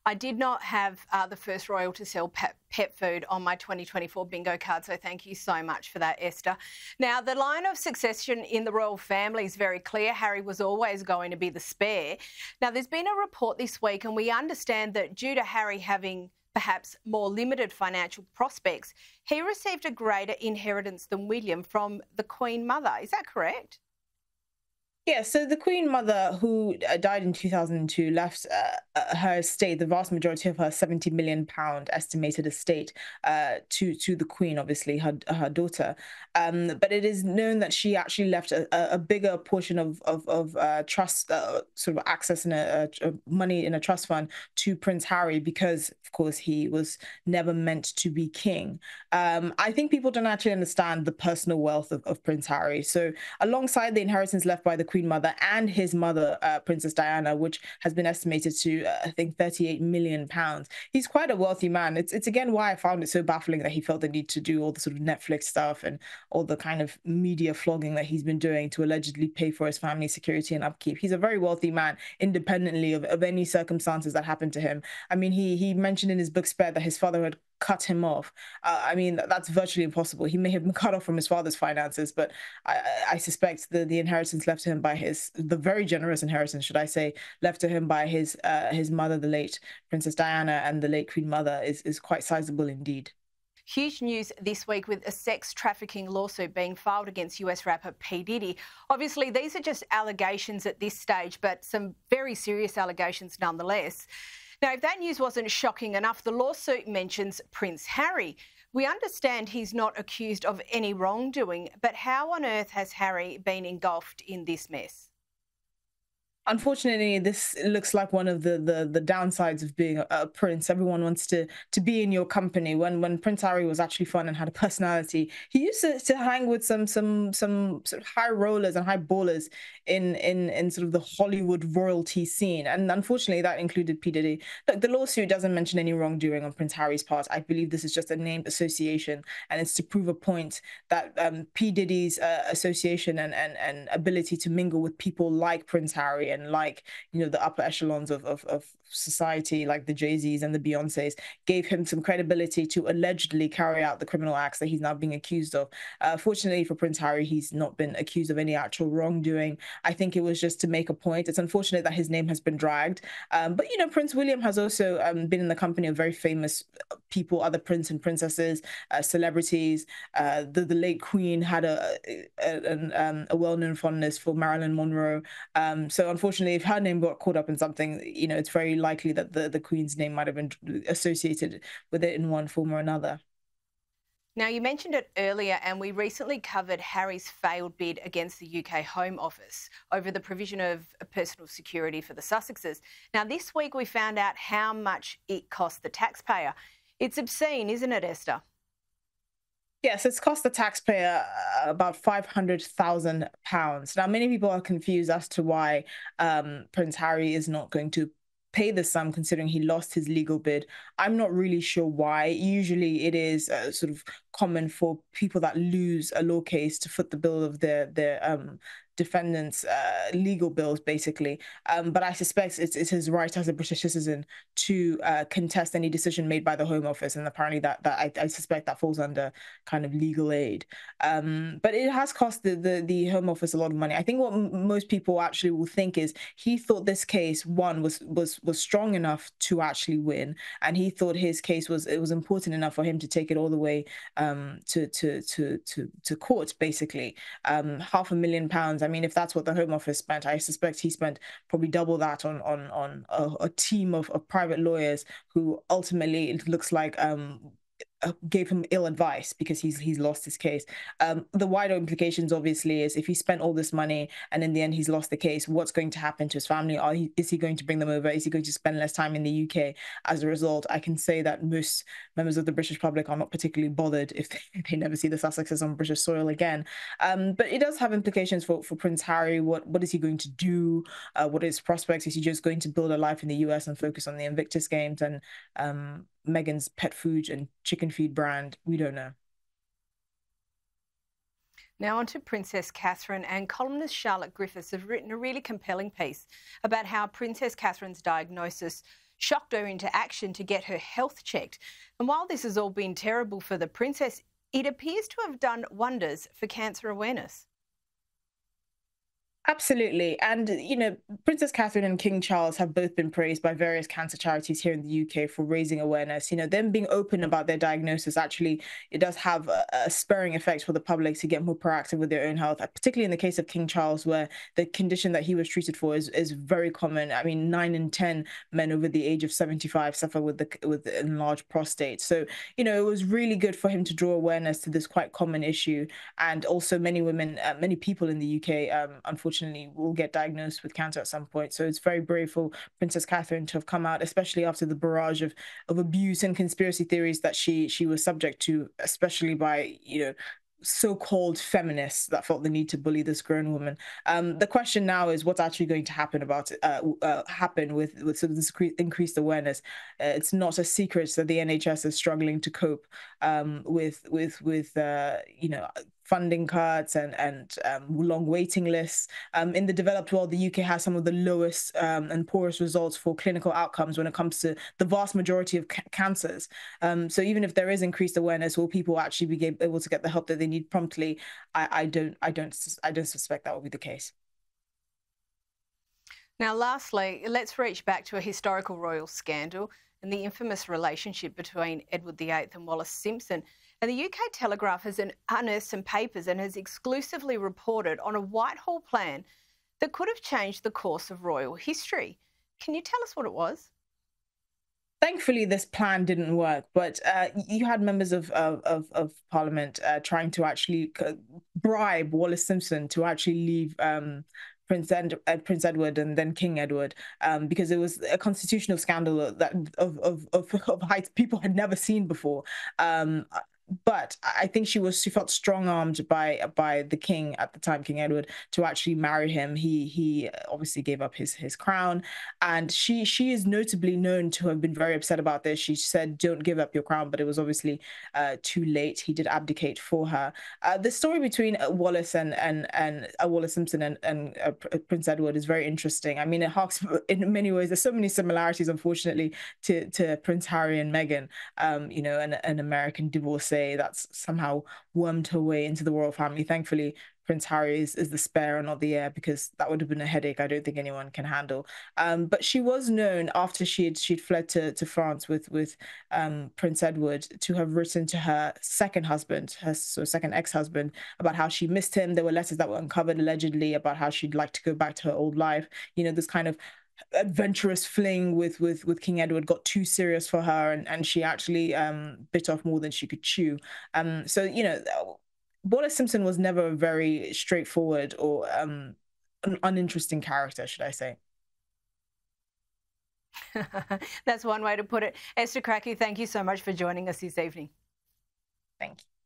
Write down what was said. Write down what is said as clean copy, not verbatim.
I did not have the first royal to sell pet food on my 2024 bingo card, so thank you so much for that, Esther. Now, the line of succession in the royal family is very clear. Harry was always going to be the spare. Now, there's been a report this week, and we understand that due to Harry having perhaps more limited financial prospects, he received a greater inheritance than William from the Queen Mother. Is that correct? Yeah, so the Queen Mother, who died in 2002, left her estate, the vast majority of her £70 million estimated estate, to the Queen, obviously her daughter. But it is known that she actually left a bigger portion of trust, sort of access in a money in a trust fund to Prince Harry, because, of course, he was never meant to be king. I think people don't actually understand the personal wealth of Prince Harry. So alongside the inheritance left by the Queen Mother and his mother, Princess Diana, which has been estimated to, I think, £38 million. He's quite a wealthy man. It's again why I found it so baffling that he felt the need to do all the sort of Netflix stuff and all the kind of media flogging that he's been doing to allegedly pay for his family's security and upkeep. He's a very wealthy man, independently of any circumstances that happened to him. I mean, he mentioned in his book Spare that his father had cut him off. I mean, that's virtually impossible. He may have been cut off from his father's finances, but I suspect the inheritance left to him by the very generous inheritance, should I say, left to him by his mother, the late Princess Diana, and the late Queen Mother is quite sizable indeed. Huge news this week with a sex trafficking lawsuit being filed against US rapper P. Diddy. Obviously, these are just allegations at this stage, but some very serious allegations nonetheless. Now, if that news wasn't shocking enough, the lawsuit mentions Prince Harry. We understand he's not accused of any wrongdoing, but how on earth has Harry been engulfed in this mess? Unfortunately, this looks like one of the downsides of being a prince. Everyone wants to be in your company. When Prince Harry was actually fun and had a personality, he used to hang with some sort of high rollers and high ballers in sort of the Hollywood royalty scene. And unfortunately, that included P. Diddy. Look, the lawsuit doesn't mention any wrongdoing on Prince Harry's part. I believe this is just a named association, and it's to prove a point that P. Diddy's association and ability to mingle with people like Prince Harry and like, you know, the upper echelons of society, like the Jay-Z's and the Beyoncés, gave him some credibility to allegedly carry out the criminal acts that he's now being accused of. Fortunately for Prince Harry, he's not been accused of any actual wrongdoing. I think it was just to make a point. It's unfortunate that his name has been dragged. But, you know, Prince William has also been in the company of very famous people, other prince and princesses, celebrities. The late Queen had a well-known fondness for Marilyn Monroe. So unfortunately, if her name got caught up in something, you know, it's very likely that the Queen's name might have been associated with it in one form or another. Now, you mentioned it earlier, and we recently covered Harry's failed bid against the UK Home Office over the provision of personal security for the Sussexes. Now, this week we found out how much it cost the taxpayer. It's obscene, isn't it, Esther? Yes, it's cost the taxpayer about £500,000. Now, many people are confused as to why Prince Harry is not going to pay the sum, considering he lost his legal bid. I'm not really sure why. Usually it is sort of common for people that lose a law case to foot the bill of their defendants' legal bills, basically. But I suspect it's his right as a British citizen to contest any decision made by the Home Office, and apparently that I suspect that falls under kind of legal aid. But it has cost the Home Office a lot of money. I think what most people actually will think is he thought this case, one, was strong enough to actually win, and he thought his case was important enough for him to take it all the way to court, basically. £500,000. I mean, if that's what the Home Office spent, I suspect he spent probably double that on a team of private lawyers who ultimately, it looks like, gave him ill advice because he's lost his case. The wider implications, obviously, is if he spent all this money and in the end he's lost the case, what's going to happen to his family? Is he going to bring them over? Is he going to spend less time in the UK? As a result, I can say that most members of the British public are not particularly bothered if they never see the Sussexes on British soil again. But it does have implications for Prince Harry. What is he going to do? What are his prospects? Is he just going to build a life in the US and focus on the Invictus Games and Meghan's pet food and chicken feed brand? We don't know. Now on to Princess Catherine, and columnist Charlotte Griffiths have written a really compelling piece about how Princess Catherine's diagnosis shocked her into action to get her health checked. And while this has all been terrible for the princess, it appears to have done wonders for cancer awareness. Absolutely. And, Princess Catherine and King Charles have both been praised by various cancer charities here in the UK for raising awareness. Them being open about their diagnosis, actually, it does have a spurring effect for the public to get more proactive with their own health, particularly in the case of King Charles, where the condition that he was treated for is very common. I mean, 9 in 10 men over the age of 75 suffer with the enlarged prostate. So, it was really good for him to draw awareness to this quite common issue. And also many women, many people in the UK, unfortunately, will get diagnosed with cancer at some point. So it's very brave for Princess Catherine to have come out, especially after the barrage of abuse and conspiracy theories that she was subject to, especially by, so-called feminists that felt the need to bully this grown woman. The question now is what's actually going to happen happen with sort of this increased awareness. It's not a secret that the NHS is struggling to cope with funding cuts and long waiting lists. In the developed world, the UK has some of the lowest and poorest results for clinical outcomes when it comes to the vast majority of cancers. So even if there is increased awareness, will people actually be able to get the help that they need promptly? I don't suspect that will be the case. Now, lastly, let's reach back to a historical royal scandal and the infamous relationship between Edward VIII and Wallis Simpson. And the UK Telegraph has unearthed some papers and has exclusively reported on a Whitehall plan that could have changed the course of royal history. Can you tell us what it was? Thankfully, this plan didn't work, but you had members of Parliament trying to actually bribe Wallis Simpson to actually leave Prince Edward and then King Edward, because it was a constitutional scandal that of heights people had never seen before. But I think she felt strong-armed by the king at the time, King Edward, to actually marry him. He obviously gave up his crown, and she is notably known to have been very upset about this. She said, "Don't give up your crown," but it was obviously too late. He did abdicate for her. The story between Wallis Wallis Simpson and Prince Edward is very interesting. I mean, it harks in many ways. There's so many similarities, unfortunately, to Prince Harry and Meghan. An American divorcee that's somehow wormed her way into the royal family. Thankfully, Prince Harry is the spare and not the heir, because that would have been a headache I don't think anyone can handle. But she was known after she'd fled to France with Prince Edward to have written to her second husband, her second ex-husband, about how she missed him. There were letters that were uncovered allegedly about how she'd like to go back to her old life. This kind of adventurous fling with King Edward got too serious for her, and she actually bit off more than she could chew. Wallis Simpson was never a very straightforward or an uninteresting character, should I say. That's one way to put it. Esther Krakue, thank you so much for joining us this evening. Thank you.